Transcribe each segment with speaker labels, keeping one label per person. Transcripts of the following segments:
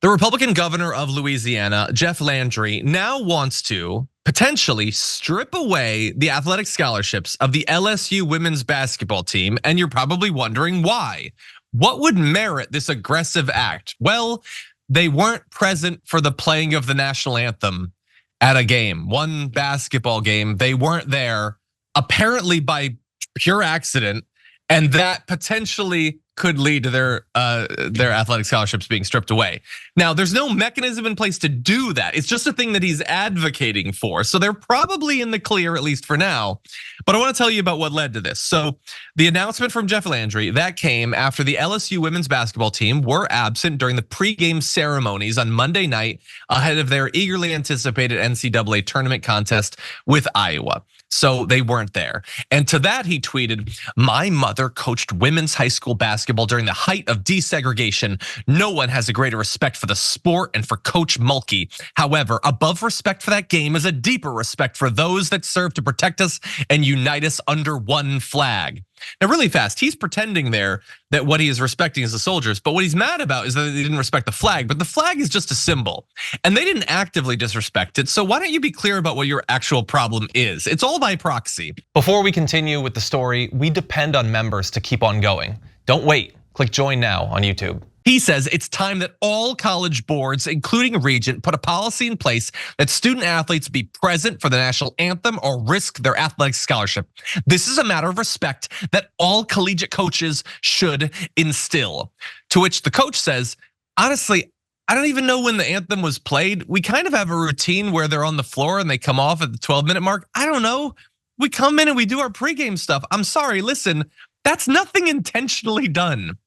Speaker 1: The Republican governor of Louisiana, Jeff Landry, now wants to potentially strip away the athletic scholarships of the LSU women's basketball team, and you're probably wondering why. What would merit this aggressive act? Well, they weren't present for the playing of the national anthem at a game, one basketball game. They weren't there, apparently by pure accident, and that potentially could lead to their athletic scholarships being stripped away. Now, there's no mechanism in place to do that. It's just a thing that he's advocating for. So they're probably in the clear, at least for now. But I want to tell you about what led to this. So the announcement from Jeff Landry, that came after the LSU women's basketball team were absent during the pregame ceremonies on Monday night ahead of their eagerly anticipated NCAA tournament contest with Iowa. So they weren't there. And to that he tweeted, "My mother coached women's high school basketball during the height of desegregation. No one has a greater respect for the sport and for Coach Mulkey. However, above respect for that game is a deeper respect for those that serve to protect us and unite us under one flag." Now, really fast, he's pretending there that what he is respecting is the soldiers, but what he's mad about is that they didn't respect the flag, but the flag is just a symbol, and they didn't actively disrespect it, so why don't you be clear about what your actual problem is? It's all by proxy.
Speaker 2: Before we continue with the story, we depend on members to keep on going. Don't wait, click join now on YouTube.
Speaker 1: He says it's time that all college boards, including Regent, put a policy in place that student athletes be present for the national anthem or risk their athletic scholarship. This is a matter of respect that all collegiate coaches should instill. To which the coach says, honestly, I don't even know when the anthem was played. We kind of have a routine where they're on the floor and they come off at the 12-minute mark. I don't know. We come in and we do our pregame stuff. I'm sorry, listen, that's nothing intentionally done.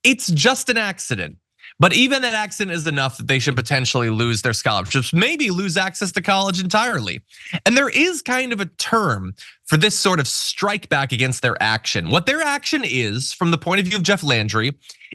Speaker 1: It's just an accident. But even an accident is enough that they should potentially lose their scholarships, maybe lose access to college entirely. And there is kind of a term for this sort of strike back against their action. What their action is, from the point of view of Jeff Landry,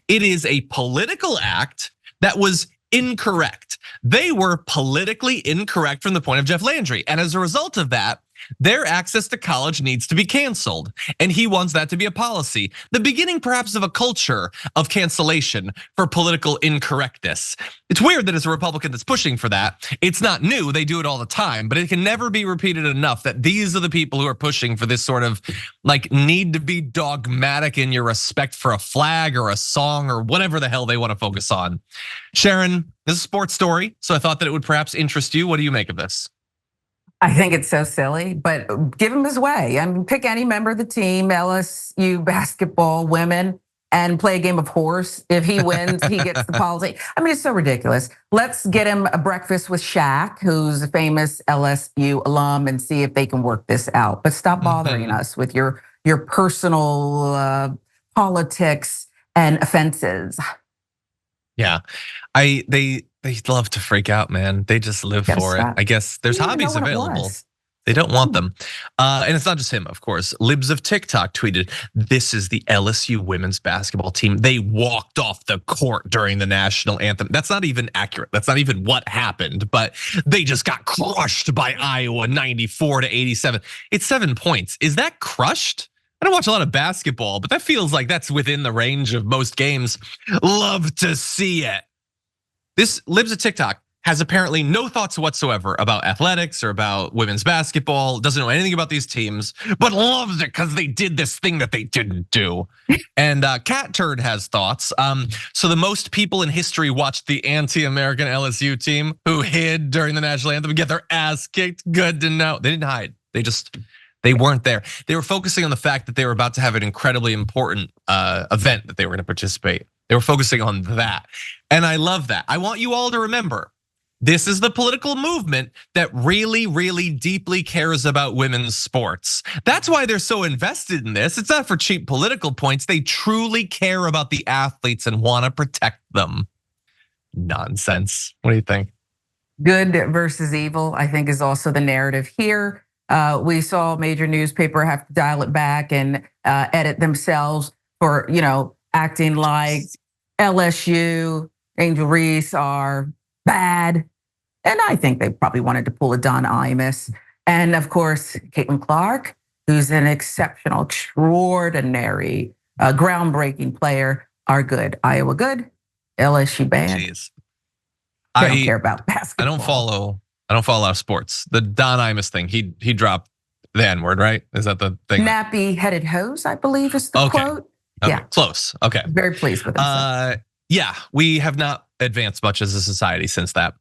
Speaker 1: it is a political act that was incorrect. They were politically incorrect from the point of Jeff Landry. And as a result of that, their access to college needs to be canceled. And he wants that to be a policy. The beginning perhaps of a culture of cancellation for political incorrectness. It's weird that it's a Republican that's pushing for that. It's not new, they do it all the time, but it can never be repeated enough that these are the people who are pushing for this sort of like need to be dogmatic in your respect for a flag or a song or whatever the hell they want to focus on. Sharon, this is a sports story, so I thought that it would perhaps interest you. What do you make of this?
Speaker 3: I think it's so silly, but give him his way. I mean, pick any member of the team, LSU basketball, women, and play a game of horse. If he wins, he gets the policy. I mean, it's so ridiculous. Let's get him a breakfast with Shaq, who's a famous LSU alum, and see if they can work this out. But stop bothering us with your personal politics and offenses.
Speaker 1: Yeah, they love to freak out, man. They just live for it. I guess there's hobbies available. They don't want them. And it's not just him, of course. Libs of TikTok tweeted, "This is the LSU women's basketball team. They walked off the court during the national anthem." That's not even accurate. That's not even what happened, but they just got crushed by Iowa 94-87. It's 7 points. Is that crushed? I don't watch a lot of basketball, but that feels like that's within the range of most games. Love to see it. This Libs of TikTok has apparently no thoughts whatsoever about athletics or about women's basketball, doesn't know anything about these teams, but loves it because they did this thing that they didn't do. And Cat Turd has thoughts. So the most people in history watched the anti-American LSU team who hid during the national anthem and get their ass kicked. Good to know. They didn't hide. They weren't there. They were focusing on the fact that they were about to have an incredibly important event that they were going to participate. They were focusing on that. And I love that. I want you all to remember, this is the political movement that really, really deeply cares about women's sports. That's why they're so invested in this. It's not for cheap political points. They truly care about the athletes and want to protect them. Nonsense. What do you think?
Speaker 3: Good versus evil, I think, is also the narrative here. We saw a major newspaper have to dial it back and edit themselves for, acting like LSU, Angel Reese are bad. And I think they probably wanted to pull a Don Imus. And of course, Caitlin Clark, who's an exceptional, extraordinary, groundbreaking player, are good. Iowa good, LSU bad.
Speaker 1: Jeez.
Speaker 3: They don't care about basketball.
Speaker 1: I don't follow sports. The Don Imus thing, he dropped the N-word, right? Is that the thing?
Speaker 3: Nappy-headed hose, I believe is the quote.
Speaker 1: Okay,
Speaker 3: yeah,
Speaker 1: close. Okay,
Speaker 3: very pleased with himself.
Speaker 1: Yeah, we have not advanced much as a society since that.